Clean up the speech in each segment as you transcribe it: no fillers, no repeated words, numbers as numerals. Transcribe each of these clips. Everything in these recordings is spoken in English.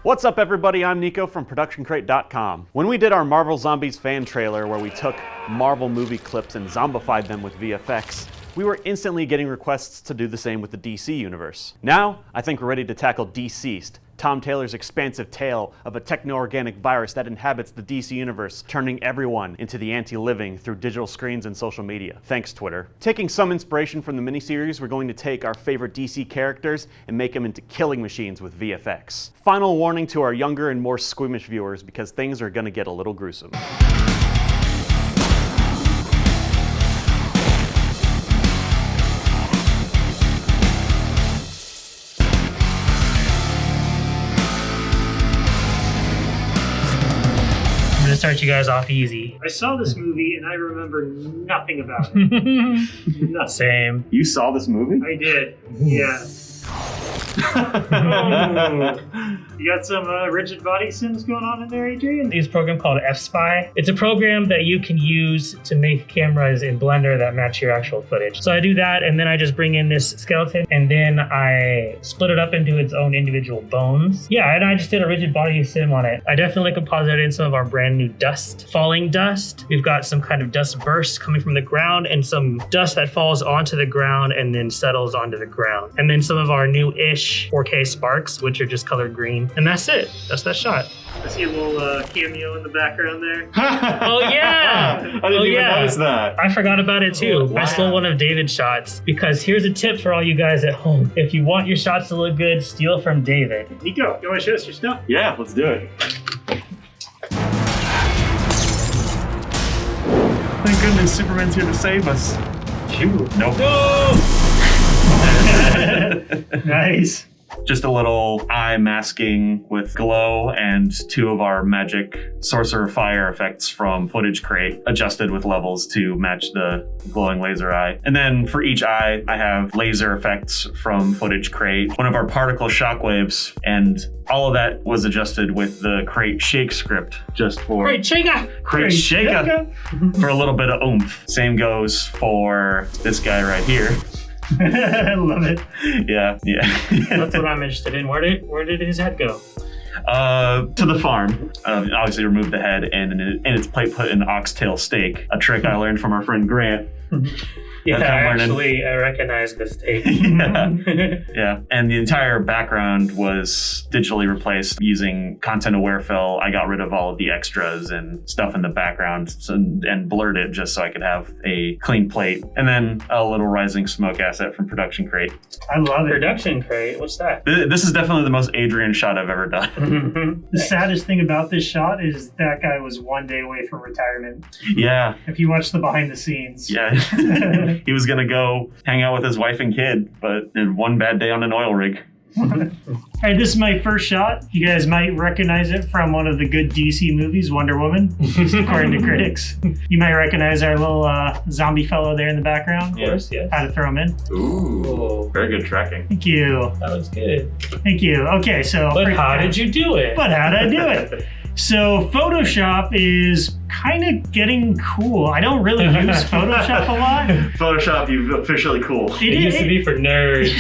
What's up, everybody? I'm Nico from ProductionCrate.com. When we did our Marvel Zombies fan trailer where we took Marvel movie clips and zombified them with VFX, we were instantly getting requests to do the same with the DC universe. Now, I think we're ready to tackle DCeased, Tom Taylor's expansive tale of a techno-organic virus that inhabits the DC universe, turning everyone into the anti-living through digital screens and social media. Thanks, Twitter. Taking some inspiration from the miniseries, we're going to take our favorite DC characters and make them into killing machines with VFX. Final warning to our younger and more squeamish viewers, because things are gonna get a little gruesome. Start you guys off easy. I saw this movie and I remember nothing about it. Nothing. Same. You saw this movie? I did. Yeah. You got some rigid body sims going on in there, Adrian? Use a program called F-Spy. It's a program that you can use to make cameras in Blender that match your actual footage. So I do that, and then I just bring in this skeleton, and then I split it up into its own individual bones. Yeah, and I just did a rigid body sim on it. I definitely composited in some of our brand new dust, falling dust. We've got some kind of dust bursts coming from the ground, and some dust that falls onto the ground and then settles onto the ground. And then some of our new-ish 4K sparks, which are just colored green. And that's it. That's that shot. I see a little cameo in the background there. Oh yeah! I didn't even notice that. I forgot about it too. Oh, wow. I stole one of David's shots, because here's a tip for all you guys at home. If you want your shots to look good, steal from David. Nico, you want to show us your stuff? Yeah, let's do it. Thank goodness Superman's here to save us. Phew. Nope. Nice. Just a little eye masking with glow and two of our magic sorcerer fire effects from Footage Crate adjusted with levels to match the glowing laser eye. And then for each eye, I have laser effects from Footage Crate, one of our particle shockwaves, and all of that was adjusted with the Crate Shake script just for Crate Shaker! Crate Shaker for a little bit of oomph. Same goes for this guy right here. I love it. Yeah. That's what I'm interested in. Where did his head go? To the farm. Obviously remove the head and in its plate put an oxtail steak, a trick I learned from our friend Grant. Yeah, actually, I recognize the steak. Yeah. And the entire background was digitally replaced using content-aware fill. I got rid of all of the extras and stuff in the background and blurred it just so I could have a clean plate. And then a little rising smoke asset from Production Crate. I love it. Production Crate? What's that? This is definitely the most Adrian shot I've ever done. The saddest thing about this shot is that guy was 1 day away from retirement. Yeah. If you watch the behind the scenes. Yeah. He was going to go hang out with his wife and kid, but in one bad day on an oil rig. All right, this is my first shot. You guys might recognize it from one of the good DC movies, Wonder Woman, at least according to critics. You might recognize our little zombie fellow there in the background. Of course, yes. How to throw him in. Ooh, very good tracking. Thank you. That was good. Thank you. Okay, so... But how did you do it? But how did I do it? So Photoshop is kind of getting cool. I don't really use Photoshop a lot. Photoshop, you've officially cool. It used to be for nerds.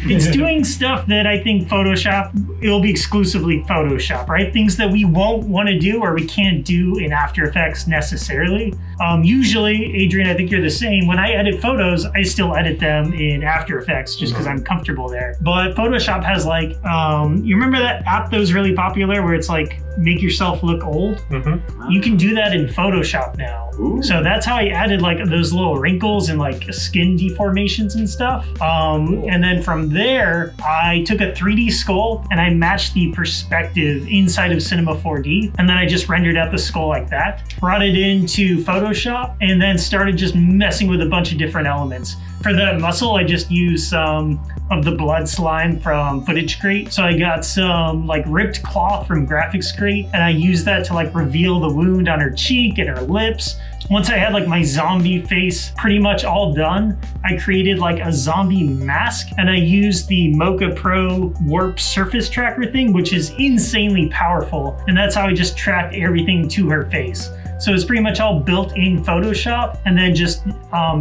It's doing stuff that I think Photoshop, it'll be exclusively Photoshop, right? Things that we won't want to do or we can't do in After Effects necessarily. Usually, Adrian, I think you're the same. When I edit photos, I still edit them in After Effects just because I'm comfortable there. But Photoshop has like, you remember that app that was really popular where it's like, make yourself look old? Mm-hmm. You can do that in Photoshop now. Ooh. So that's how I added like those little wrinkles and like skin deformations and stuff. And then from there, I took a 3D skull and I matched the perspective inside of Cinema 4D. And then I just rendered out the skull like that, brought it into Photoshop, and then started just messing with a bunch of different elements. For the muscle, I just used some of the blood slime from Footage Crate. So I got some like ripped cloth from Graphics Crate, and I used that to like reveal the wound on her cheek and her lips. Once I had like my zombie face pretty much all done, I created like a zombie mask, and I used the Mocha Pro warp surface tracker thing, which is insanely powerful. And that's how I just tracked everything to her face. So it's pretty much all built in Photoshop and then just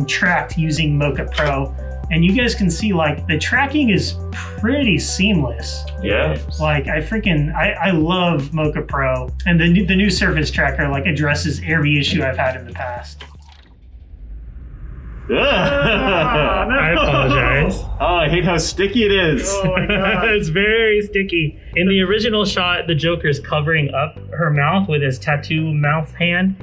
tracked using Mocha Pro. and you guys can see like the tracking is pretty seamless. Yeah. Like I love Mocha Pro, and the new surface tracker like addresses every issue I've had in the past. I apologize. Oh, I hate how sticky it is. Oh my god. It's very sticky. In the original shot, the Joker's covering up her mouth with his tattoo mouth hand.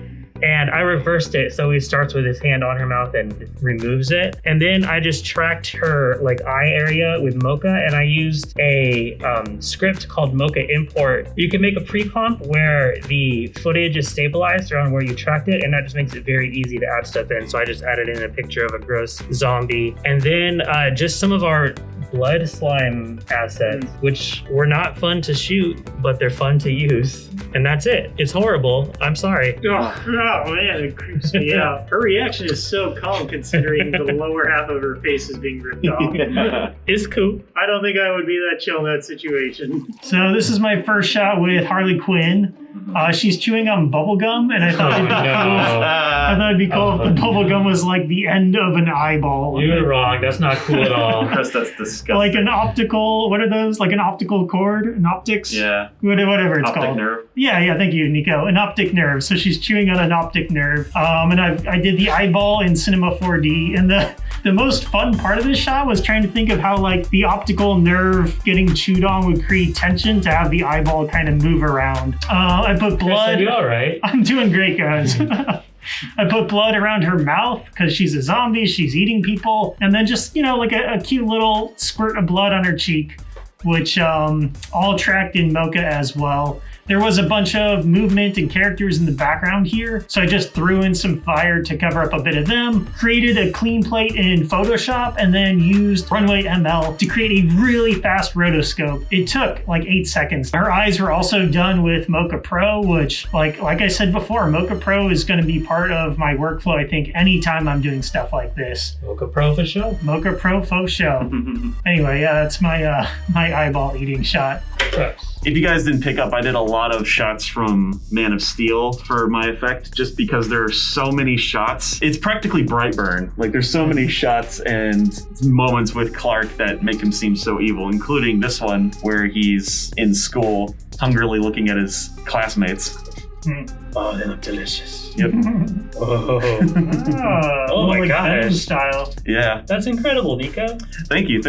And I reversed it, so he starts with his hand on her mouth and removes it. And then I just tracked her like eye area with Mocha, and I used a script called Mocha Import. You can make a pre-comp where the footage is stabilized around where you tracked it, and that just makes it very easy to add stuff in. So I just added in a picture of a gross zombie. And then just some of our blood slime assets, which were not fun to shoot, but they're fun to use. And that's it. It's horrible. I'm sorry. Oh man, it creeps me out. Her reaction is so calm considering the lower half of her face is being ripped off. It's cool. I don't think I would be that chill in that situation. So this is my first shot with Harley Quinn. She's chewing on bubble gum, and I thought it'd be cool. I thought it'd be cool if the bubble gum was like the end of an eyeball. You were wrong. That's not cool at all. That's disgusting. Like an optical, what are those? Like an optical cord? An optics? Yeah. Whatever it's Optic called. nerve. Yeah, thank you, Nico. An optic nerve. So she's chewing on an optic nerve. And I did the eyeball in Cinema 4D. And the most fun part of this shot was trying to think of how like the optical nerve getting chewed on would create tension to have the eyeball kind of move around. I put blood. Chris, are you all right? I'm doing great, guys. I put blood around her mouth because she's a zombie. She's eating people. And then just, like a cute little squirt of blood on her cheek, which all tracked in Mocha as well. There was a bunch of movement and characters in the background here, so I just threw in some fire to cover up a bit of them, created a clean plate in Photoshop, and then used Runway ML to create a really fast rotoscope. It took like 8 seconds. Her eyes were also done with Mocha Pro, which like I said before, Mocha Pro is going to be part of my workflow, I think, anytime I'm doing stuff like this. Mocha Pro for show. Mocha Pro faux show. Anyway, yeah, that's my my eyeball eating shot. If you guys didn't pick up, I did a lot of shots from Man of Steel for my effect, just because there are so many shots. It's practically Brightburn. Like, there's so many shots and moments with Clark that make him seem so evil, including this one where he's in school, hungrily looking at his classmates. Oh, they look delicious. Yep. Oh my like gosh. Style. Yeah. That's incredible, Nico. Thank you.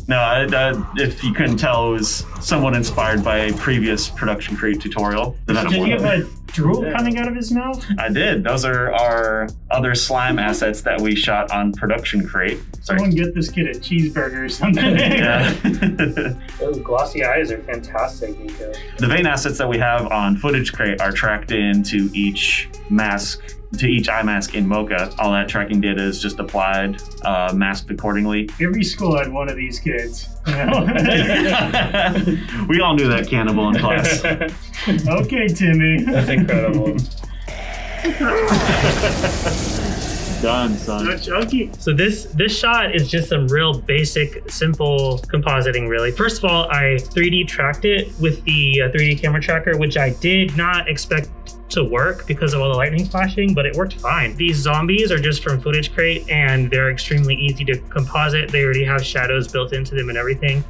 No, if you couldn't tell, it was somewhat inspired by a previous Production Crate tutorial. Did you have a drool coming out of his mouth? I did. Those are our other slime assets that we shot on Production Crate. Someone get this kid a cheeseburger or something. Yeah. Those glossy eyes are fantastic, Nico. The vein assets that we have on Footage Crate are tracked into each eye mask in Mocha. All that tracking data is just applied, masked accordingly. Every school had one of these kids. We all knew that cannibal in class. Okay, Timmy. That's incredible. Done, son. So chunky. So this shot is just some real basic, simple compositing, really. First of all, I 3D tracked it with the 3D camera tracker, which I did not expect to work because of all the lightning flashing, but it worked fine. These zombies are just from Footage Crate, and they're extremely easy to composite. They already have shadows built into them and everything.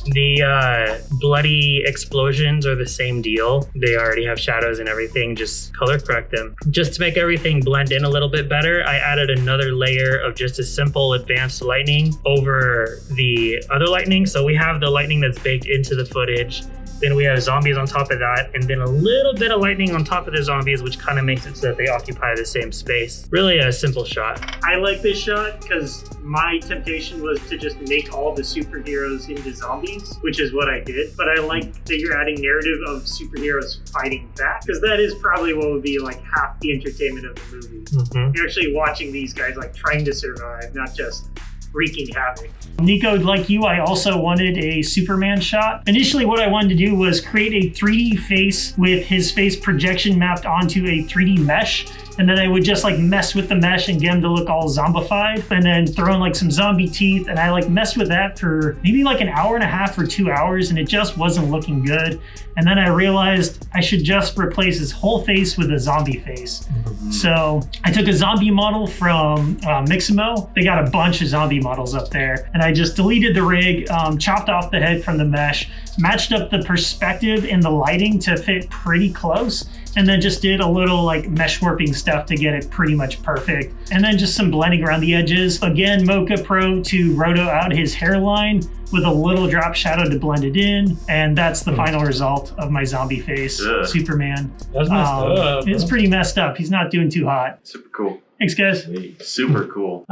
The bloody explosions are the same deal. They already have shadows and everything, just color correct them. Just to make everything blend in a little bit better, I added another layer of just a simple advanced lightning over the other lightning. So we have the lightning that's baked into the footage. Then we have zombies on top of that, and then a little bit of lightning on top of the zombies, which kind of makes it so that they occupy the same space. Really a simple shot. I like this shot because my temptation was to just make all the superheroes into zombies, which is what I did. But I like that you're adding narrative of superheroes fighting back, because that is probably what would be like half the entertainment of the movie. Mm-hmm. You're actually watching these guys like trying to survive, not just wreaking havoc. Nico, like you, I also wanted a Superman shot. Initially, what I wanted to do was create a 3D face with his face projection mapped onto a 3D mesh. And then I would just like mess with the mesh and get him to look all zombified, and then throw in like some zombie teeth. And I like messed with that for maybe like an hour and a half or 2 hours, and it just wasn't looking good. And then I realized I should just replace his whole face with a zombie face. Mm-hmm. So I took a zombie model from Mixamo. They got a bunch of zombie models up there. And I just deleted the rig, chopped off the head from the mesh, matched up the perspective and the lighting to fit pretty close, and then just did a little like mesh warping stuff to get it pretty much perfect. And then just some blending around the edges. Again, Mocha Pro to roto out his hairline with a little drop shadow to blend it in. And that's the final result of my zombie face, Superman. That's messed up. It's pretty messed up. He's not doing too hot. Super cool. Thanks, guys. Super cool.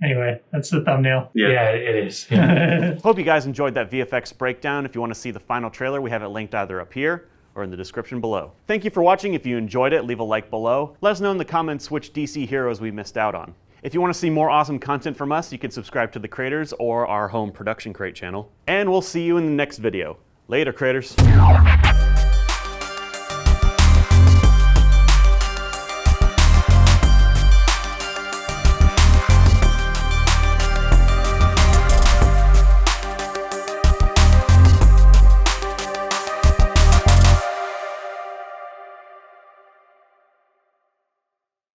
Anyway, that's the thumbnail. Yeah, it is. Yeah. Hope you guys enjoyed that VFX breakdown. If you want to see the final trailer, we have it linked either up here or in the description below. Thank you for watching. If you enjoyed it, leave a like below. Let us know in the comments which DC heroes we missed out on. If you want to see more awesome content from us, you can subscribe to the Creators or our home Production Crate channel. And we'll see you in the next video. Later, Creators.